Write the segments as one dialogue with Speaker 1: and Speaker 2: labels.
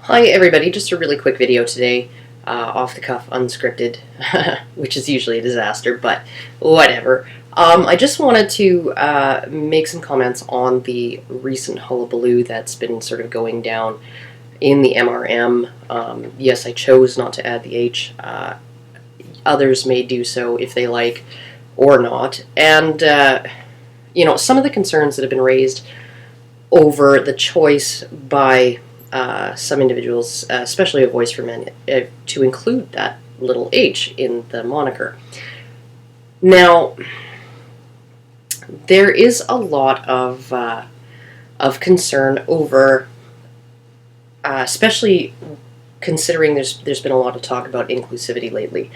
Speaker 1: Hi everybody, just a really quick video today, off the cuff, unscripted, which is usually a disaster, but whatever. I just wanted to make some comments on the recent hullabaloo that's been sort of going down in the MRM. Yes, I chose not to add the H. Others may do so if they like or not. And, some of the concerns that have been raised over the choice by some individuals, especially a Voice for Men, to include that little H in the moniker. Now, there is a lot of concern over, especially considering there's been a lot of talk about inclusivity lately,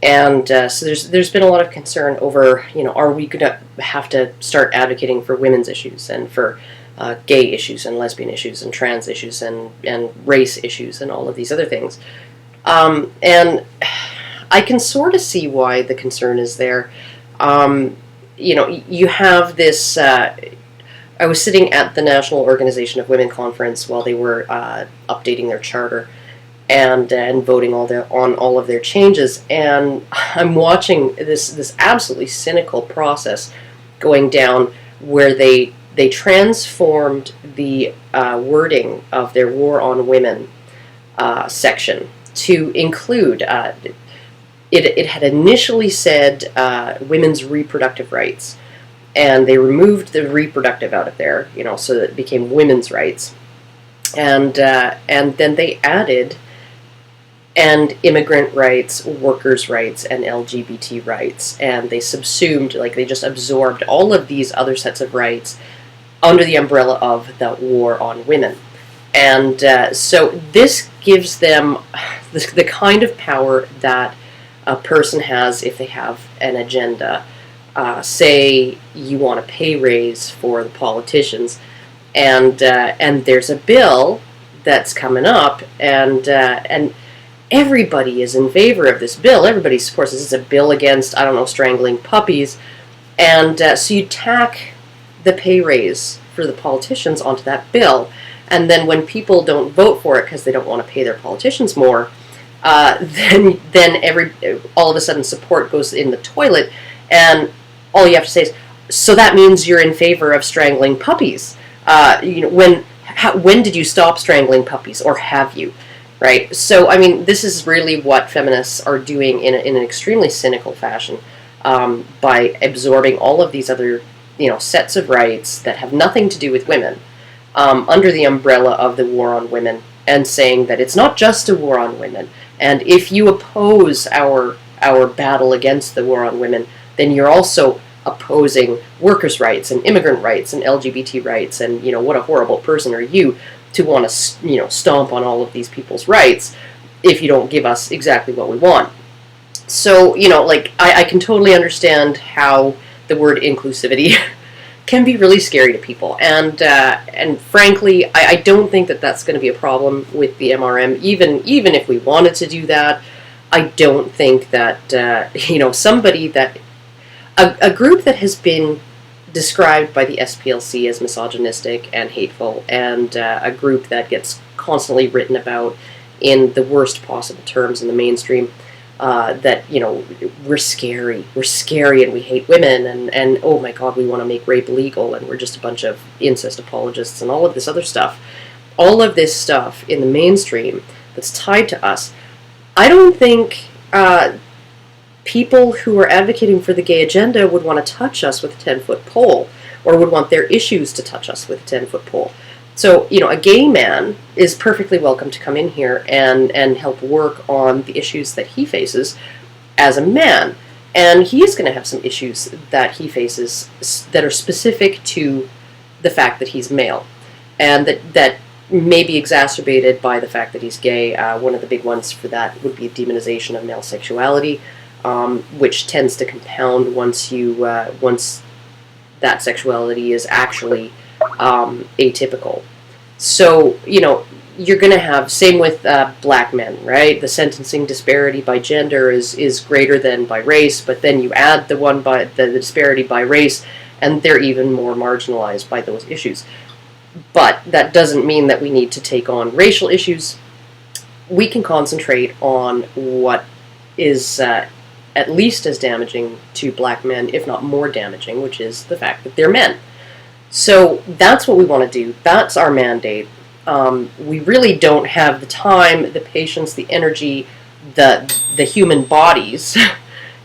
Speaker 1: and so there's been a lot of concern over, are we going to have to start advocating for women's issues and for gay issues and lesbian issues and trans issues and race issues and all of these other things. And I can sort of see why the concern is there. You have this... I was sitting at the National Organization of Women Conference while they were updating their charter and voting on all of their changes, and I'm watching this absolutely cynical process going down where they transformed the wording of their War on Women section to include, it had initially said women's reproductive rights, and they removed the reproductive out of there, so that it became women's rights, and then they added and immigrant rights, workers' rights, and LGBT rights, and they subsumed, they just absorbed all of these other sets of rights under the umbrella of the War on Women. And so this gives them the kind of power that a person has if they have an agenda. Say you want a pay raise for the politicians, and there's a bill that's coming up, and everybody is in favor of this bill. Everybody supports this. It's a bill against, strangling puppies, and so you tack the pay raise for the politicians onto that bill, and then when people don't vote for it because they don't want to pay their politicians more, then all of a sudden support goes in the toilet, and all you have to say is, so that means you're in favor of strangling puppies. When did you stop strangling puppies, or have you? Right? So, this is really what feminists are doing in an extremely cynical fashion, by absorbing all of these other sets of rights that have nothing to do with women under the umbrella of the War on Women, and saying that it's not just a war on women, and if you oppose our battle against the War on Women, then you're also opposing workers' rights and immigrant rights and LGBT rights, and what a horrible person are you to want to stomp on all of these people's rights if you don't give us exactly what we want. So I can totally understand how the word inclusivity can be really scary to people, and frankly, I don't think that that's going to be a problem with the MRM. Even if we wanted to do that, I don't think that somebody that a group that has been described by the SPLC as misogynistic and hateful, and a group that gets constantly written about in the worst possible terms in the mainstream, that we're scary and we hate women, and oh my god, we want to make rape illegal, and we're just a bunch of incest apologists and all of this other stuff. All of this stuff in the mainstream that's tied to us. I don't think people who are advocating for the gay agenda would want to touch us with a 10-foot pole, or would want their issues to touch us with a 10-foot pole. So, a gay man is perfectly welcome to come in here and help work on the issues that he faces as a man. And he is going to have some issues that he faces that are specific to the fact that he's male, and that may be exacerbated by the fact that he's gay. One of the big ones for that would be a demonization of male sexuality, which tends to compound once that sexuality is actually atypical. So, you're going to have, same with black men, right? The sentencing disparity by gender is greater than by race, but then you add the disparity by race, and they're even more marginalized by those issues. But that doesn't mean that we need to take on racial issues. We can concentrate on what is at least as damaging to black men, if not more damaging, which is the fact that they're men. So that's what we want to do. That's our mandate. We really don't have the time, the patience, the energy, the human bodies,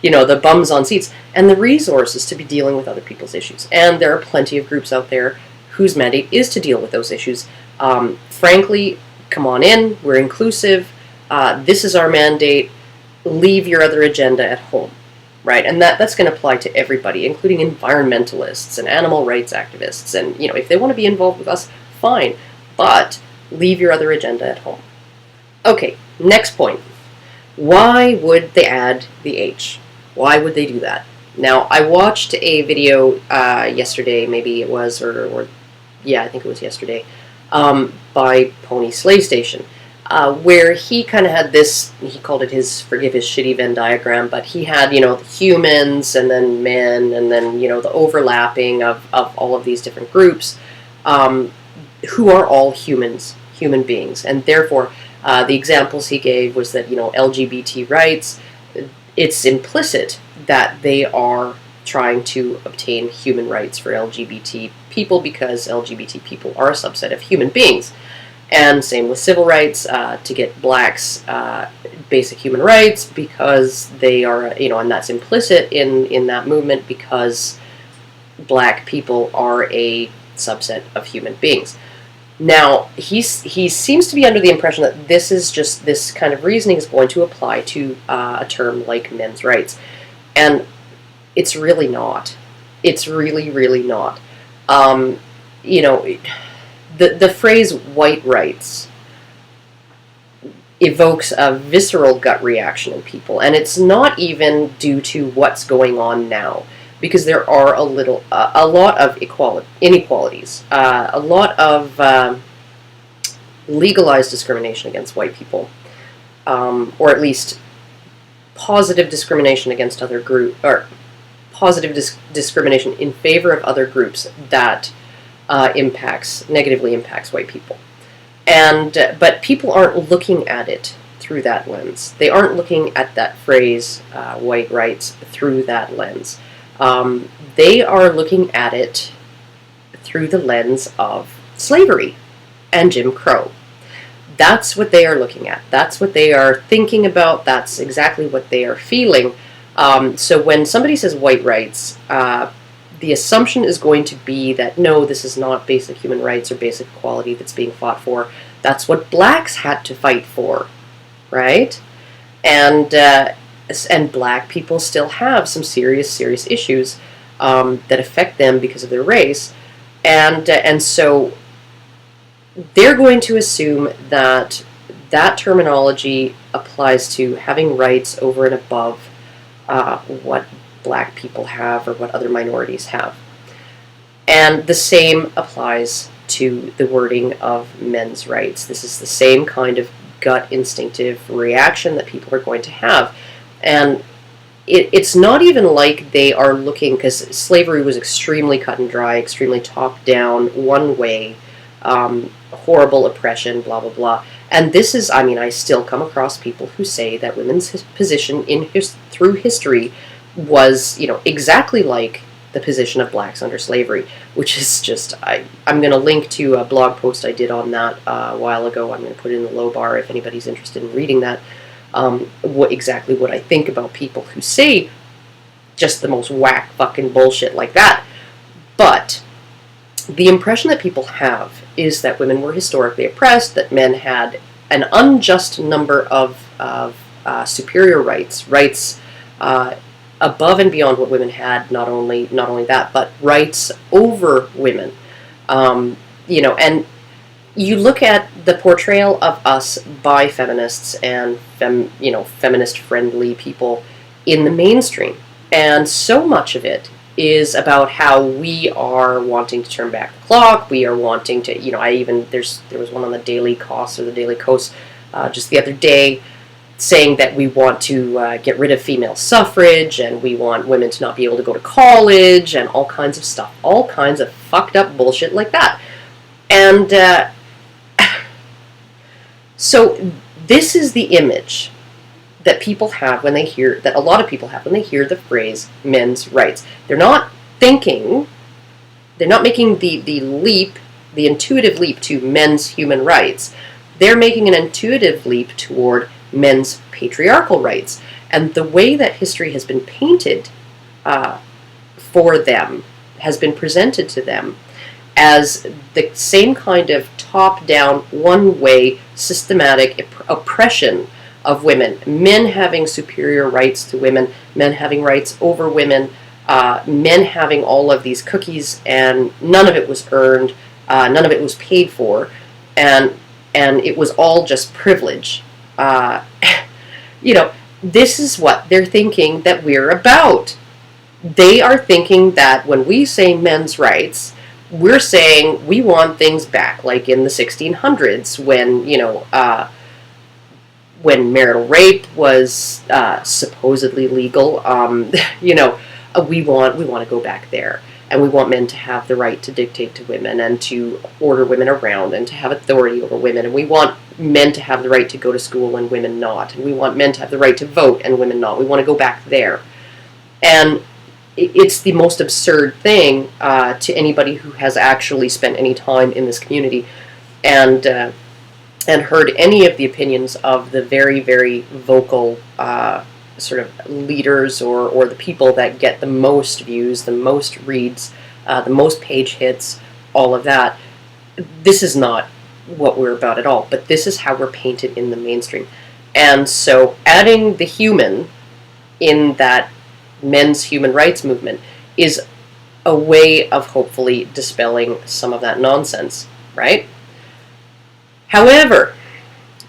Speaker 1: the bums on seats, and the resources to be dealing with other people's issues. And there are plenty of groups out there whose mandate is to deal with those issues. Frankly, come on in. We're inclusive. This is our mandate. Leave your other agenda at home. Right, and that's going to apply to everybody, including environmentalists and animal rights activists. And if they want to be involved with us, fine, but leave your other agenda at home. Okay, next point. Why would they add the H? Why would they do that? Now, I watched a video yesterday, maybe it was, or yeah, I think it was yesterday, by Pony Slave Station. Where he kind of had this, he called it his, forgive his shitty Venn diagram, but he had, the humans and then men and then, the overlapping of all of these different groups who are all human beings. And therefore, the examples he gave was that, LGBT rights, it's implicit that they are trying to obtain human rights for LGBT people because LGBT people are a subset of human beings. And same with civil rights, to get blacks basic human rights because they are, and that's implicit in that movement because black people are a subset of human beings. Now, he seems to be under the impression that this kind of reasoning is going to apply to a term like men's rights. And it's really not. It's really, really not. The phrase white rights evokes a visceral gut reaction in people, and it's not even due to what's going on now, because there are a lot of inequalities, a lot of legalized discrimination against white people, or at least positive discrimination against other groups, or positive discrimination in favor of other groups that negatively impacts white people. But people aren't looking at it through that lens. They aren't looking at that phrase, white rights, through that lens. They are looking at it through the lens of slavery and Jim Crow. That's what they are looking at. That's what they are thinking about. That's exactly what they are feeling. So when somebody says white rights, the assumption is going to be that, no, this is not basic human rights or basic equality that's being fought for. That's what blacks had to fight for, right? And black people still have some serious issues that affect them because of their race. And so they're going to assume that that terminology applies to having rights over and above what black people have or what other minorities have. And the same applies to the wording of men's rights. This is the same kind of gut instinctive reaction that people are going to have. And it's not even like they are looking, because slavery was extremely cut and dry, extremely top-down, one way, horrible oppression, blah, blah, blah. And this is, I still come across people who say that women's position through history was, exactly like the position of blacks under slavery, which is just, I'm going to link to a blog post I did on that a while ago. I'm going to put it in the low bar if anybody's interested in reading that, exactly what I think about people who say just the most whack fucking bullshit like that. But the impression that people have is that women were historically oppressed, that men had an unjust number of superior rights above and beyond what women had. Not only that, but rights over women. And you look at the portrayal of us by feminists and feminist-friendly people in the mainstream, and so much of it is about how we are wanting to turn back the clock. We are wanting to, there was one on the Daily Kos or the Daily Kos just the other day saying that we want to get rid of female suffrage, and we want women to not be able to go to college, and all kinds of stuff, all kinds of fucked up bullshit like that. And so this is the image that people have when they hear, that a lot of people have when they hear the phrase men's rights. They're not thinking, they're not making the leap, the intuitive leap to men's human rights. They're making an intuitive leap toward men's patriarchal rights. And the way that history has been painted for them, has been presented to them as the same kind of top-down, one-way, systematic oppression of women. Men having superior rights to women, men having rights over women, men having all of these cookies, and none of it was earned, none of it was paid for, and it was all just privilege. This is what they're thinking that we're about. They are thinking that when we say men's rights, we're saying we want things back, like in the 1600s when marital rape was supposedly legal. We want to go back there, and we want men to have the right to dictate to women and to order women around and to have authority over women, and we want men to have the right to go to school and women not, and we want men to have the right to vote and women not. We want to go back there, and it's the most absurd thing to anybody who has actually spent any time in this community and heard any of the opinions of the very, very vocal sort of leaders or the people that get the most views, the most reads, the most page hits, all of that. This is not what we're about at all, but this is how we're painted in the mainstream. And so adding the human in that men's human rights movement is a way of hopefully dispelling some of that nonsense, right? However,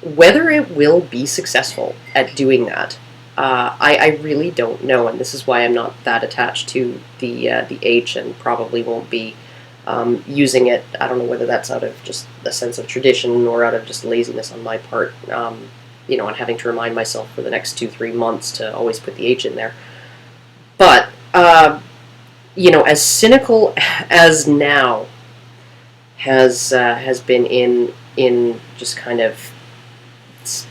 Speaker 1: whether it will be successful at doing that, I really don't know, and this is why I'm not that attached to the H and probably won't be using it. I don't know whether that's out of just a sense of tradition or out of just laziness on my part, and having to remind myself for the next 2-3 months to always put the H in there. But, as cynical as now has been in just kind of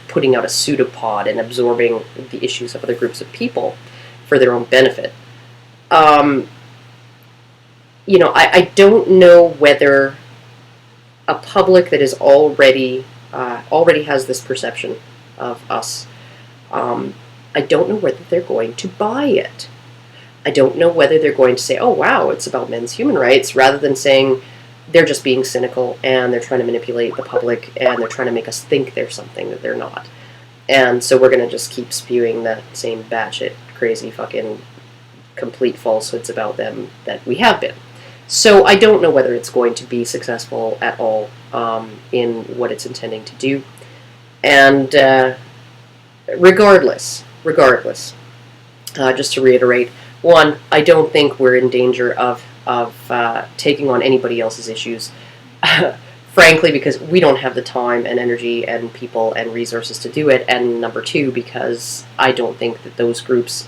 Speaker 1: putting out a pseudopod and absorbing the issues of other groups of people for their own benefit, I don't know whether a public that is already has this perception of us, I don't know whether they're going to buy it. I don't know whether they're going to say, oh, wow, it's about men's human rights, rather than saying they're just being cynical and they're trying to manipulate the public and they're trying to make us think they're something that they're not. And so we're going to just keep spewing that same batshit, crazy, fucking, complete falsehoods about them that we have been. So I don't know whether it's going to be successful at all in what it's intending to do. And regardless, just to reiterate, one, I don't think we're in danger of taking on anybody else's issues, frankly, because we don't have the time and energy and people and resources to do it, and number two, because I don't think that those groups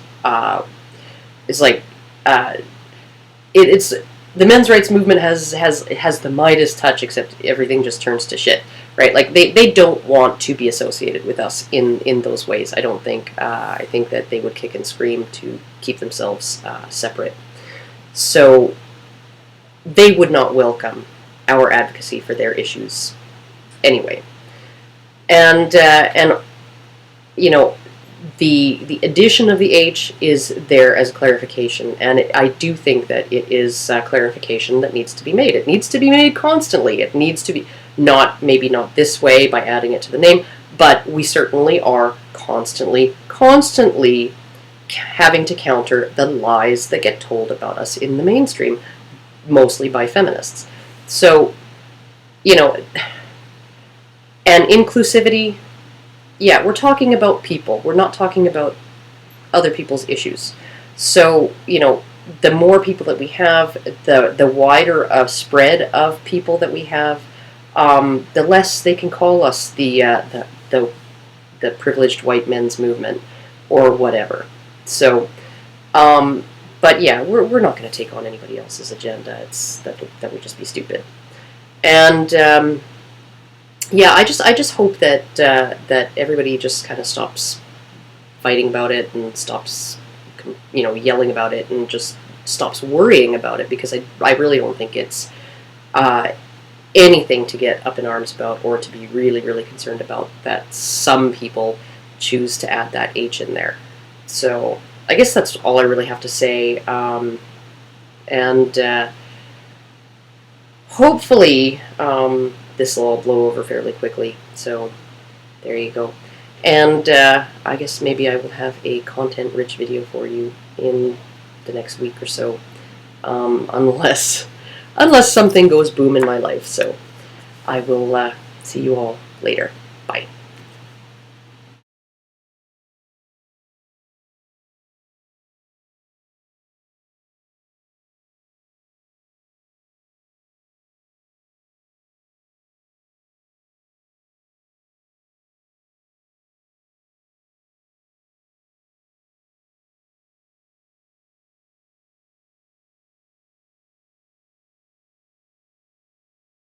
Speaker 1: it's the men's rights movement has the Midas touch, except everything just turns to shit, right? Like they don't want to be associated with us in those ways. I don't think. I think that they would kick and scream to keep themselves separate. So they would not welcome our advocacy for their issues anyway. And the addition of the H is there as clarification, and I do think that it is clarification that needs to be made. It needs to be made constantly. It needs to be maybe not this way by adding it to the name, but we certainly are constantly having to counter the lies that get told about us in the mainstream, mostly by feminists. So, and inclusivity, yeah, we're talking about people. We're not talking about other people's issues. So, the more people that we have, the wider a spread of people that we have, the less they can call us the privileged white men's movement or whatever. So, but yeah, we're not going to take on anybody else's agenda. That would just be stupid. And yeah, I just hope that that everybody just kind of stops fighting about it and stops, yelling about it and just stops worrying about it, because I really don't think it's uh, anything to get up in arms about or to be really, really concerned about that some people choose to add that H in there. So I guess that's all I really have to say. And hopefully this will all blow over fairly quickly. So there you go. And I guess maybe I will have a content-rich video for you in the next week or so, unless something goes boom in my life. So I will see you all later. Bye.